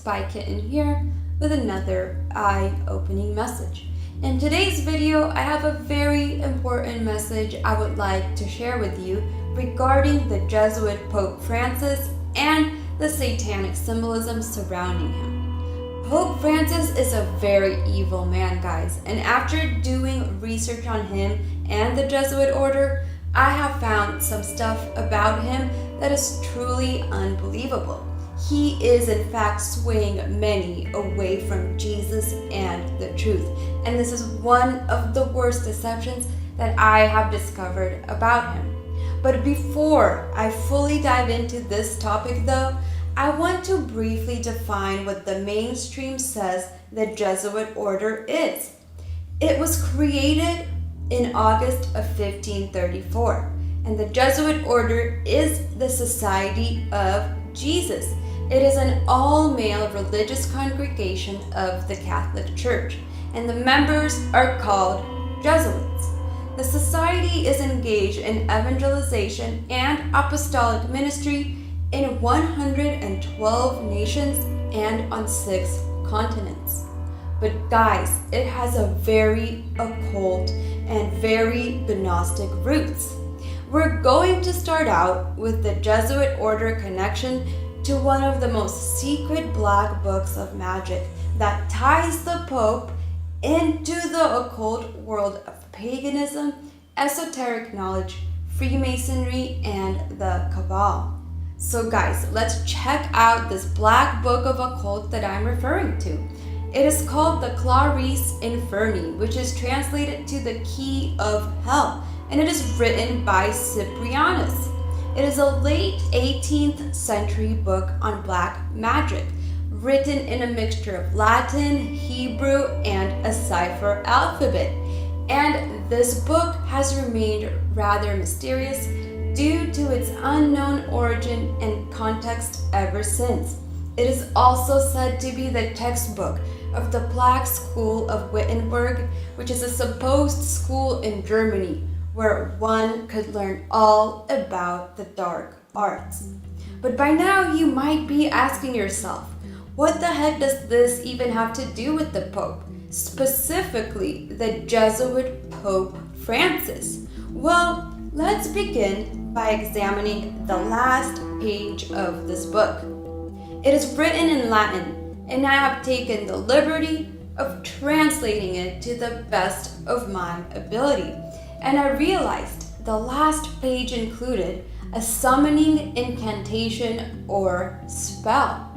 Spy Kitten here with another eye-opening message. In today's video, I have a very important message I would like to share with you regarding the Jesuit Pope Francis and the satanic symbolism surrounding him. Pope Francis is a very evil man, guys, and after doing research on him and the Jesuit order, I have found some stuff about him that is truly unbelievable. He is in fact swaying many away from Jesus and the truth, and this is one of the worst deceptions that I have discovered about him. But before I fully dive into this topic though, I want to briefly define what the mainstream says the Jesuit order is. It was created in August of 1534, and the Jesuit order is the Society of Jesus. It is an all-male religious congregation of the Catholic Church, and the members are called Jesuits. The society is engaged in evangelization and apostolic ministry in 112 nations and on 6 continents. But guys, it has a very occult and very Gnostic roots. We're going to start out with the Jesuit order connection to one of the most secret black books of magic that ties the Pope into the occult world of paganism, esoteric knowledge, Freemasonry, and the Cabal. So guys, let's check out this black book of occult that I'm referring to. It is called the Clarice Inferni, which is translated to the Key of Hell, and it is written by Cyprianus. It is a late 18th century book on black magic, written in a mixture of Latin, Hebrew, and a cipher alphabet. And this book has remained rather mysterious due to its unknown origin and context ever since. It is also said to be the textbook of the Black School of Wittenberg, which is a supposed school in Germany where one could learn all about the dark arts. But by now you might be asking yourself, what the heck does this even have to do with the Pope? Specifically, the Jesuit Pope Francis? Well, let's begin by examining the last page of this book. It is written in Latin, and I have taken the liberty of translating it to the best of my ability. And I realized the last page included a summoning incantation or spell.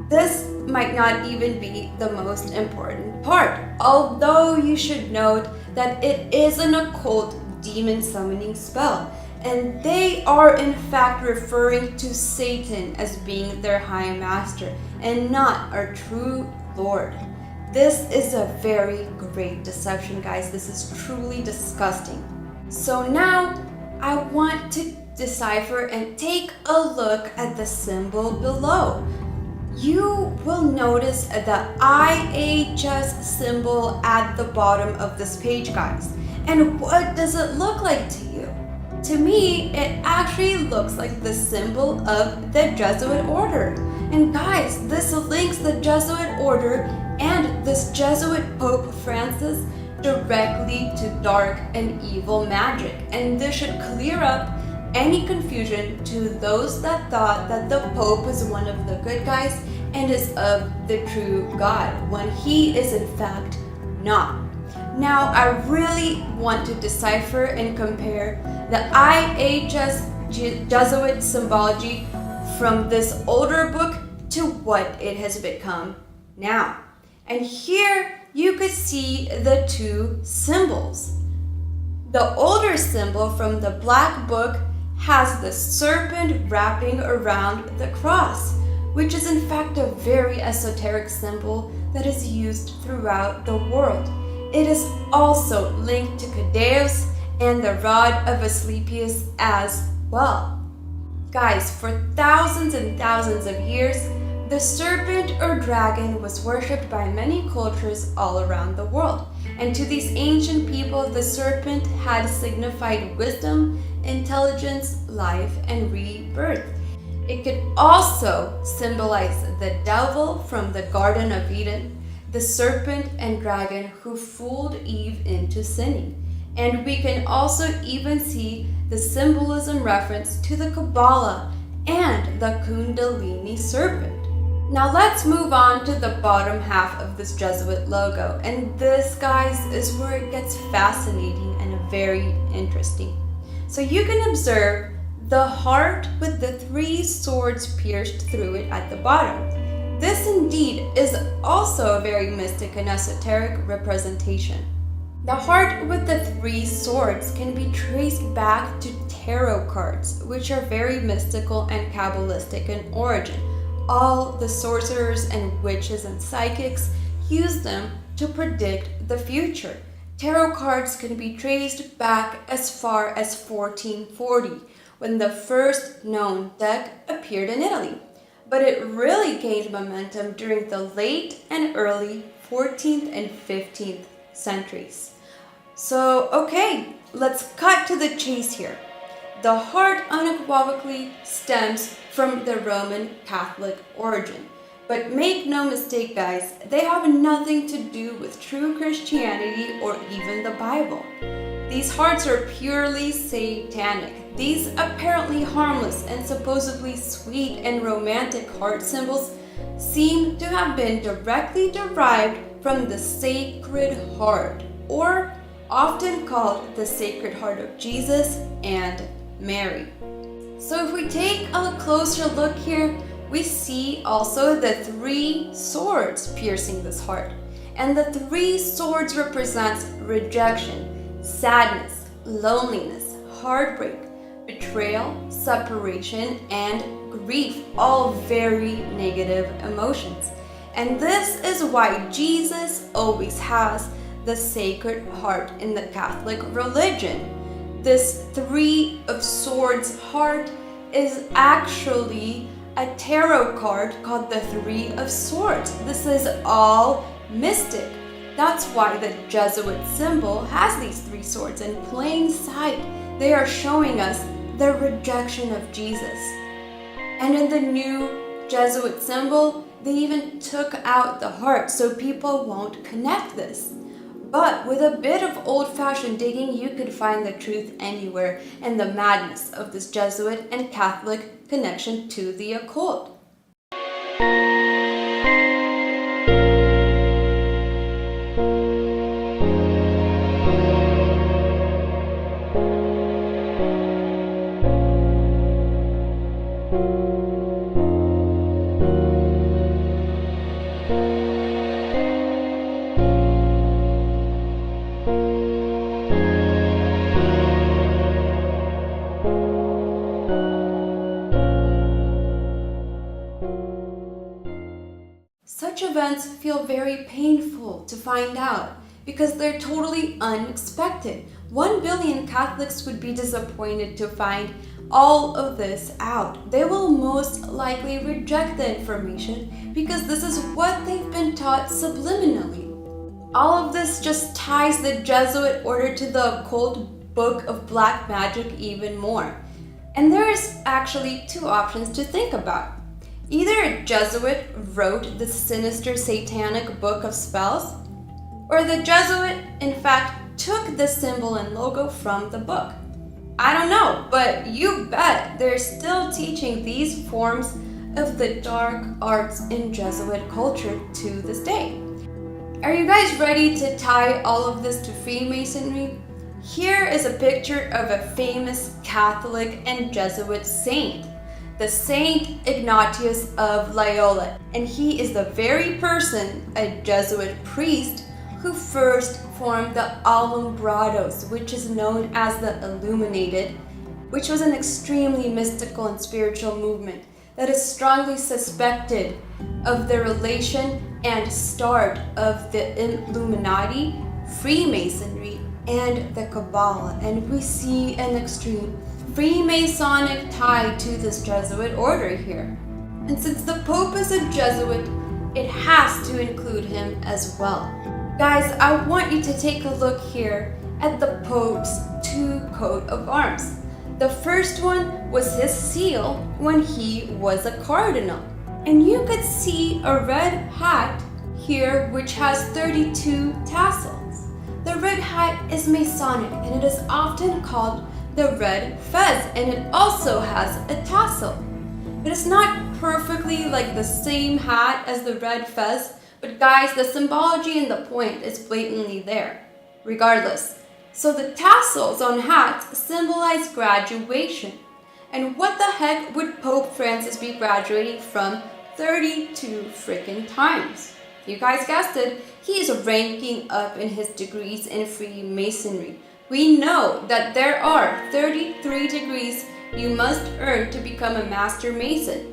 This might not even be the most important part, although you should note that it is an occult demon summoning spell, and they are in fact referring to Satan as being their high master and not our true Lord. This is a very great deception, guys. This is truly disgusting. So now I want to decipher and take a look at the symbol below. You will notice the IHS symbol at the bottom of this page, guys. And what does it look like to you? To me, it actually looks like the symbol of the Jesuit order. And guys, this links the Jesuit order and this Jesuit Pope Francis directly to dark and evil magic. And this should clear up any confusion to those that thought that the Pope was one of the good guys and is of the true God, when he is in fact not. Now, I really want to decipher and compare the IHS Jesuit symbology from this older book to what it has become now. And here you could see the two symbols. The older symbol from the Black Book has the serpent wrapping around the cross, which is in fact a very esoteric symbol that is used throughout the world. It is also linked to Cadeus and the rod of Asclepius as well. Guys, for thousands and thousands of years, The serpent or dragon was worshipped by many cultures all around the world, and to these ancient people, the serpent had signified wisdom, intelligence, life, and rebirth. It could also symbolize the devil from the Garden of Eden, the serpent and dragon who fooled Eve into sinning. And we can also even see the symbolism reference to the Kabbalah and the Kundalini serpent. Now let's move on to the bottom half of this Jesuit logo, and this, guys, is where it gets fascinating and very interesting. So you can observe the heart with the 3 swords pierced through it at the bottom. This indeed is also a very mystic and esoteric representation. The heart with the 3 swords can be traced back to tarot cards, which are very mystical and Kabbalistic in origin. All the sorcerers and witches and psychics use them to predict the future. Tarot cards can be traced back as far as 1440, when the first known deck appeared in Italy. But it really gained momentum during the late and early 14th and 15th centuries. So, okay, let's cut to the chase here. The heart unequivocally stems from the Roman Catholic origin. But make no mistake, guys, they have nothing to do with true Christianity or even the Bible. These hearts are purely satanic. These apparently harmless and supposedly sweet and romantic heart symbols seem to have been directly derived from the Sacred Heart, or often called the Sacred Heart of Jesus and Mary. So if we take a closer look here, we see also the 3 swords piercing this heart. And the 3 swords represents rejection, sadness, loneliness, heartbreak, betrayal, separation, and grief, all very negative emotions. And this is why Jesus always has the Sacred Heart in the Catholic religion. This 3 of Swords heart is actually a tarot card called the 3 of Swords. This is all mystic. That's why the Jesuit symbol has these 3 swords in plain sight. They are showing us the rejection of Jesus. And in the new Jesuit symbol, they even took out the heart so people won't connect this. But with a bit of old-fashioned digging, you could find the truth anywhere in the madness of this Jesuit and Catholic connection to the occult. Such events feel very painful to find out because they're totally unexpected. 1 billion Catholics would be disappointed to find all of this out. They will most likely reject the information because this is what they've been taught subliminally. All of this just ties the Jesuit order to the occult book of black magic even more. And there is actually 2 options to think about. Either a Jesuit wrote the sinister satanic book of spells, or the Jesuit, in fact, took the symbol and logo from the book. I don't know, but you bet they're still teaching these forms of the dark arts in Jesuit culture to this day. Are you guys ready to tie all of this to Freemasonry? Here is a picture of a famous Catholic and Jesuit saint, the Saint Ignatius of Loyola, and he is the very person, a Jesuit priest, who first formed the Alumbrados, which is known as the Illuminated, which was an extremely mystical and spiritual movement that is strongly suspected of the relation and start of the Illuminati, Freemasonry, and the Kabbalah, and we see an extreme Freemasonic tie to this Jesuit order here. And since the Pope is a Jesuit, it has to include him as well. Guys, I want you to take a look here at the Pope's two coat of arms. The first one was his seal when he was a cardinal. And you could see a red hat here which has 32 tassels. The red hat is Masonic and it is often called the red fez, and it also has a tassel. It is not perfectly like the same hat as the red fez, but guys, the symbology and the point is blatantly there, regardless. So the tassels on hats symbolize graduation. And what the heck would Pope Francis be graduating from 32 freaking times? You guys guessed it, he is ranking up in his degrees in Freemasonry. We know that there are 33 degrees you must earn to become a Master Mason.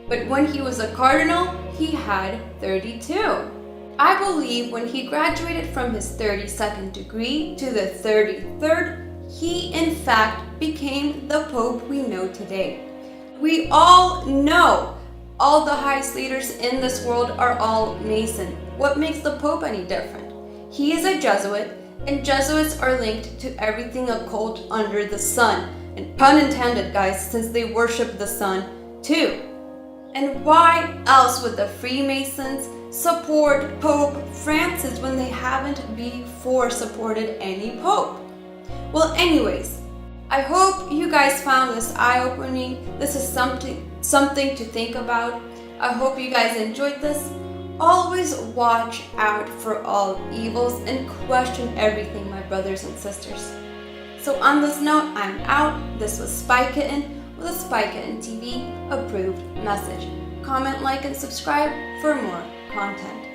But when he was a cardinal, he had 32. I believe when he graduated from his 32nd degree to the 33rd, he in fact became the Pope we know today. We all know all the highest leaders in this world are all Mason. What makes the Pope any different? He is a Jesuit, and Jesuits are linked to everything occult under the sun. And pun intended, guys, since they worship the sun too. And why else would the Freemasons support Pope Francis when they haven't before supported any Pope? Well, anyways, I hope you guys found this eye-opening. This is something to think about. I hope you guys enjoyed this. Always watch out for all evils and question everything, my brothers and sisters. So on this note, I'm out. This was Spy Kitten with a Spy Kitten TV approved message. Comment, like, and subscribe for more content.